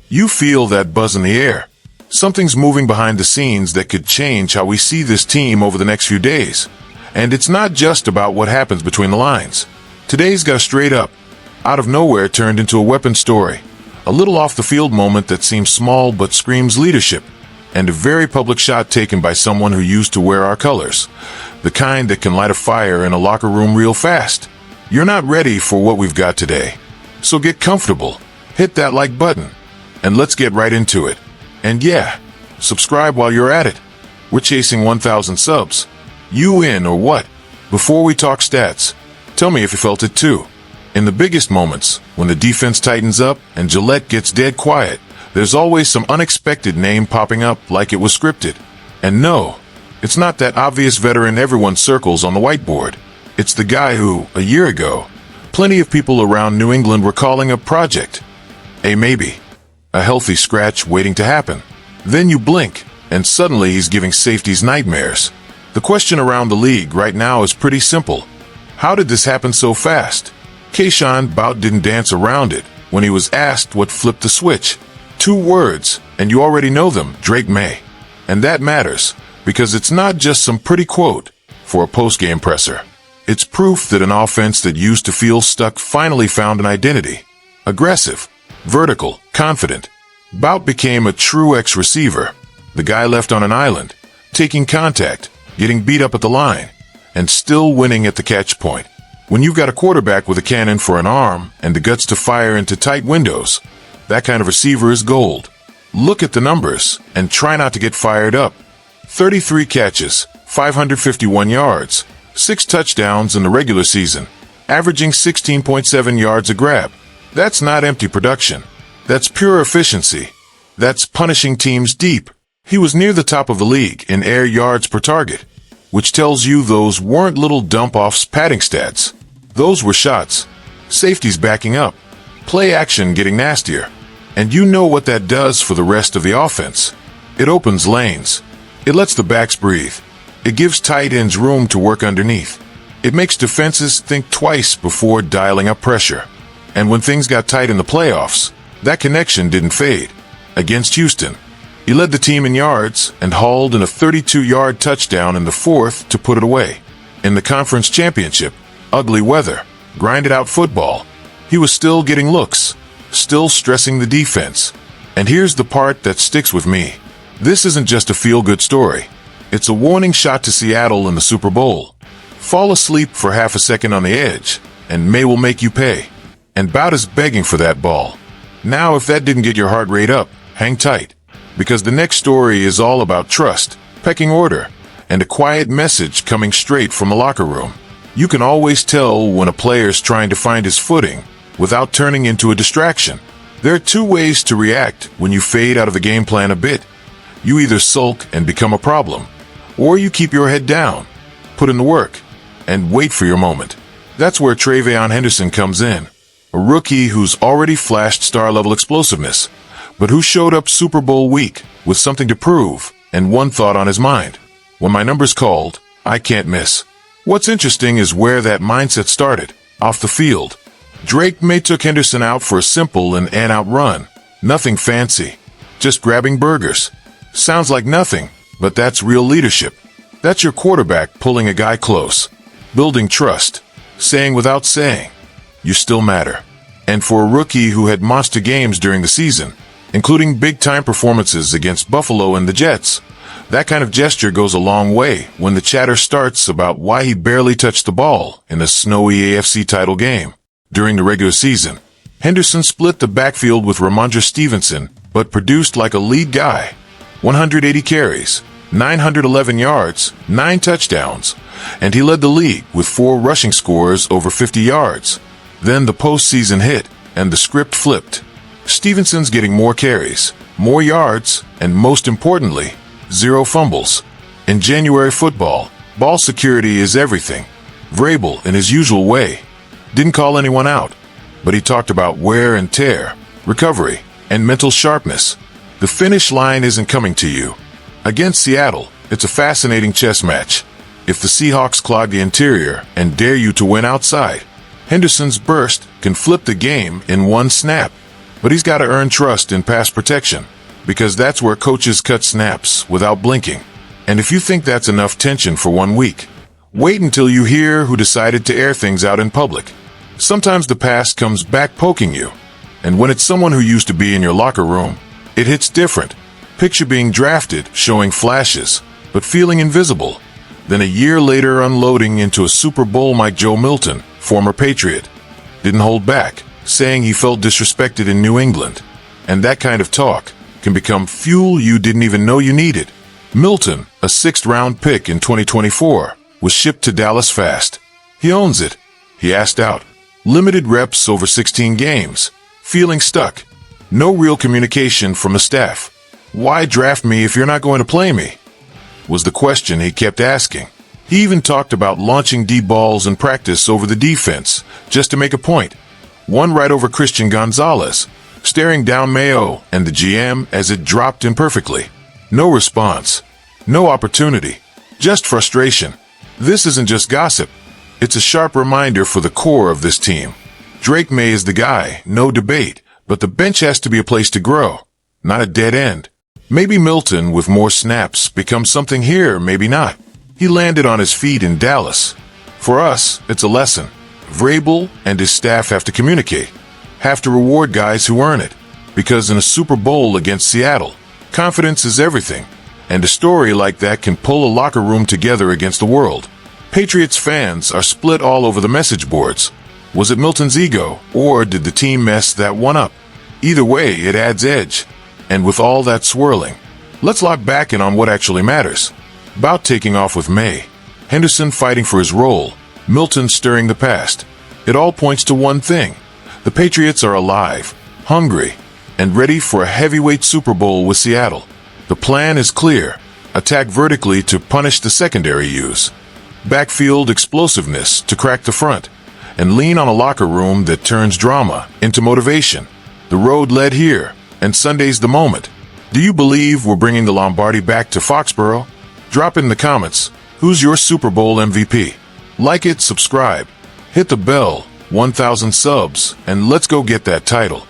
You feel that buzz in the air. Something's moving behind the scenes that could change how we see this team over the next few days. And it's not just about what happens between the lines. Today's got a straight up, out of nowhere turned into a weapon story. A little off-the-field moment that seems small but screams leadership. And a very public shot taken by someone who used to wear our colors. The kind that can light a fire in a locker room real fast. You're not ready for what we've got today. So get comfortable, hit that like button, and let's get right into it. And yeah, subscribe while you're at it. We're chasing 1,000 subs. You in or what? Before we talk stats, tell me if you felt it too. In the biggest moments, when the defense tightens up and Gillette gets dead quiet, there's always some unexpected name popping up like it was scripted. And no, it's not that obvious veteran everyone circles on the whiteboard. It's the guy who, a year ago, plenty of people around New England were calling a project. A maybe. A healthy scratch waiting to happen. Then you blink, and suddenly he's giving safeties nightmares. The question around the league right now is pretty simple. How did this happen so fast? Keyshawn Bout didn't dance around it when he was asked what flipped the switch. 2 words, and you already know them, Drake May. And that matters, because it's not just some pretty quote for a post-game presser. It's proof that an offense that used to feel stuck finally found an identity. Aggressive, vertical, confident. Bout became a true X-receiver. The guy left on an island, taking contact, getting beat up at the line, and still winning at the catch point. When you've got a quarterback with a cannon for an arm and the guts to fire into tight windows, that kind of receiver is gold. Look at the numbers and try not to get fired up. 33 catches, 551 yards, 6 touchdowns in the regular season, averaging 16.7 yards a grab. That's not empty production. That's pure efficiency. That's punishing teams deep. He was near the top of the league in air yards per target, which tells you those weren't little dump-offs padding stats. Those were shots. Safeties backing up. Play action getting nastier. And you know what that does for the rest of the offense. It opens lanes. It lets the backs breathe. It gives tight ends room to work underneath. It makes defenses think twice before dialing up pressure. And when things got tight in the playoffs, that connection didn't fade. Against Houston, he led the team in yards and hauled in a 32-yard touchdown in the 4th to put it away. In the conference championship, ugly weather, grinded out football, he was still getting looks, still stressing the defense. And here's the part that sticks with me. This isn't just a feel-good story. It's a warning shot to Seattle in the Super Bowl. Fall asleep for half a second on the edge, and May will make you pay. And Bout is begging for that ball. Now, if that didn't get your heart rate up, hang tight. Because the next story is all about trust, pecking order, and a quiet message coming straight from the locker room. You can always tell when a player's trying to find his footing without turning into a distraction. There are 2 ways to react when you fade out of the game plan a bit. You either sulk and become a problem, or you keep your head down, put in the work, and wait for your moment. That's where Travion Henderson comes in. A rookie who's already flashed star-level explosiveness, but who showed up Super Bowl week with something to prove and one thought on his mind. When my number's called, I can't miss. What's interesting is where that mindset started, off the field. Drake May took Henderson out for a simple and out run. Nothing fancy, just grabbing burgers. Sounds like nothing, but that's real leadership. That's your quarterback pulling a guy close, building trust, saying without saying, you still matter. And for a rookie who had monster games during the season, including big-time performances against Buffalo and the Jets, that kind of gesture goes a long way when the chatter starts about why he barely touched the ball in a snowy AFC title game. During the regular season, Henderson split the backfield with Ramondre Stevenson, but produced like a lead guy. 180 carries, 911 yards, 9 touchdowns, and he led the league with 4 rushing scores over 50 yards. Then the postseason hit, and the script flipped. Stevenson's getting more carries, more yards, and most importantly, 0 fumbles. In January football, ball security is everything. Vrabel, in his usual way, didn't call anyone out, but he talked about wear and tear, recovery, and mental sharpness. The finish line isn't coming to you. Against Seattle, it's a fascinating chess match. If the Seahawks clog the interior and dare you to win outside, Henderson's burst can flip the game in one snap. But he's got to earn trust in pass protection, because that's where coaches cut snaps without blinking. And if you think that's enough tension for 1 week, wait until you hear who decided to air things out in public. Sometimes the past comes back poking you, and when it's someone who used to be in your locker room, it hits different. Picture being drafted, showing flashes, but feeling invisible. Then a year later unloading into a Super Bowl. Mike Joe Milton, former Patriot, didn't hold back, saying he felt disrespected in New England. And that kind of talk can become fuel you didn't even know you needed. Milton, a 6th-round pick in 2024, was shipped to Dallas fast. He owns it. He asked out. Limited reps over 16 games. Feeling stuck. No real communication from the staff. Why draft me if you're not going to play me? Was the question he kept asking. He even talked about launching deep balls in practice over the defense, just to make a point. One right over Christian Gonzalez, staring down Mayo and the GM as it dropped imperfectly. No response. No opportunity. Just frustration. This isn't just gossip. It's a sharp reminder for the core of this team. Drake May is the guy, no debate, but the bench has to be a place to grow, not a dead end. Maybe Milton, with more snaps, becomes something here, maybe not. He landed on his feet in Dallas. For us, it's a lesson. Vrabel and his staff have to communicate, have to reward guys who earn it. Because in a Super Bowl against Seattle, confidence is everything. And a story like that can pull a locker room together against the world. Patriots fans are split all over the message boards. Was it Milton's ego, or did the team mess that one up? Either way, it adds edge. And with all that swirling, let's lock back in on what actually matters. About taking off with May, Henderson fighting for his role, Milton stirring the past. It all points to one thing. The Patriots are alive, hungry, and ready for a heavyweight Super Bowl with Seattle. The plan is clear. Attack vertically to punish the secondary use. Backfield explosiveness to crack the front. And lean on a locker room that turns drama into motivation. The road led here, and Sunday's the moment. Do you believe we're bringing the Lombardi back to Foxborough? Drop in the comments, who's your Super Bowl MVP? Like it, subscribe, hit the bell, 1,000 subs, and let's go get that title.